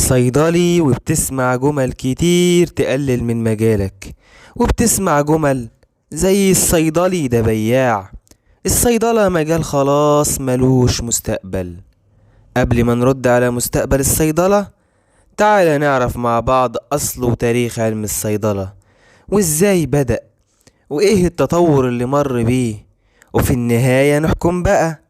صيدلي وبتسمع جمل كتير تقلل من مجالك، وبتسمع جمل زي الصيدلي ده بياع. الصيدلة مجال خلاص ملوش مستقبل. قبل ما نرد على مستقبل الصيدلة، تعال نعرف مع بعض أصل وتاريخ علم الصيدلة، وإزاي بدأ، وإيه التطور اللي مر بيه. وفي النهاية نحكم بقى،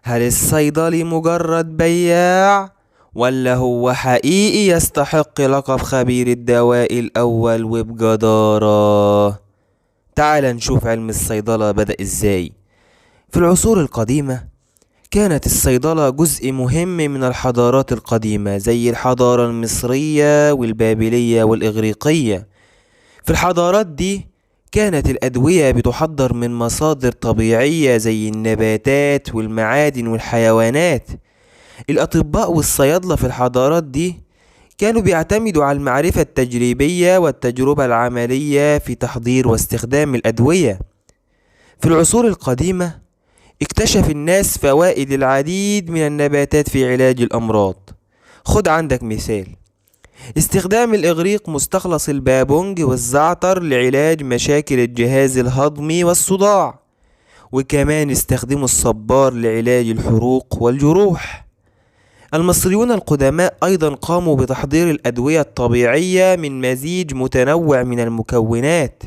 هل الصيدلي مجرد بياع، ولا هو حقيقي يستحق لقب خبير الدواء الأول وبجدارة؟ تعال نشوف علم الصيدلة بدأ إزاي. في العصور القديمة كانت الصيدلة جزء مهم من الحضارات القديمة، زي الحضارة المصرية والبابلية والإغريقية. في الحضارات دي كانت الأدوية بتحضر من مصادر طبيعية زي النباتات والمعادن والحيوانات. الأطباء والصيادلة في الحضارات دي كانوا بيعتمدوا على المعرفة التجريبية والتجربة العملية في تحضير واستخدام الأدوية. في العصور القديمة اكتشف الناس فوائد العديد من النباتات في علاج الأمراض. خد عندك مثال: استخدام الإغريق مستخلص البابونج والزعتر لعلاج مشاكل الجهاز الهضمي والصداع، وكمان استخدموا الصبار لعلاج الحروق والجروح. المصريون القدماء أيضا قاموا بتحضير الأدوية الطبيعية من مزيج متنوع من المكونات.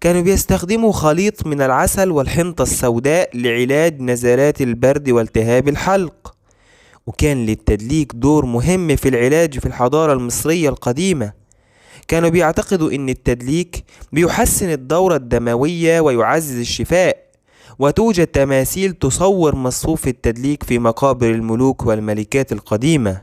كانوا بيستخدموا خليط من العسل والحنطة السوداء لعلاج نزلات البرد والتهاب الحلق. وكان للتدليك دور مهم في العلاج في الحضارة المصرية القديمة. كانوا بيعتقدوا أن التدليك بيحسن الدورة الدموية ويعزز الشفاء، وتوجد تماثيل تصور مصفوف التدليك في مقابر الملوك والملكات القديمة.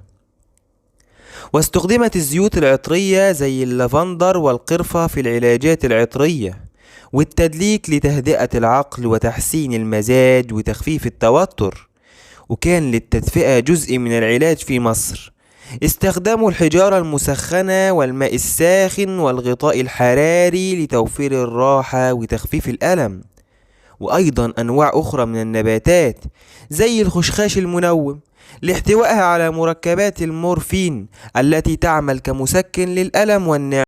واستخدمت الزيوت العطرية زي اللافندر والقرفة في العلاجات العطرية، والتدليك لتهدئة العقل وتحسين المزاج وتخفيف التوتر. وكان للتدفئة جزء من العلاج في مصر. استخدموا الحجارة المسخنة والماء الساخن والغطاء الحراري لتوفير الراحة وتخفيف الألم. وأيضا أنواع أخرى من النباتات زي الخشخاش المنوم لاحتوائها على مركبات المورفين التي تعمل كمسكن للألم والنعاس.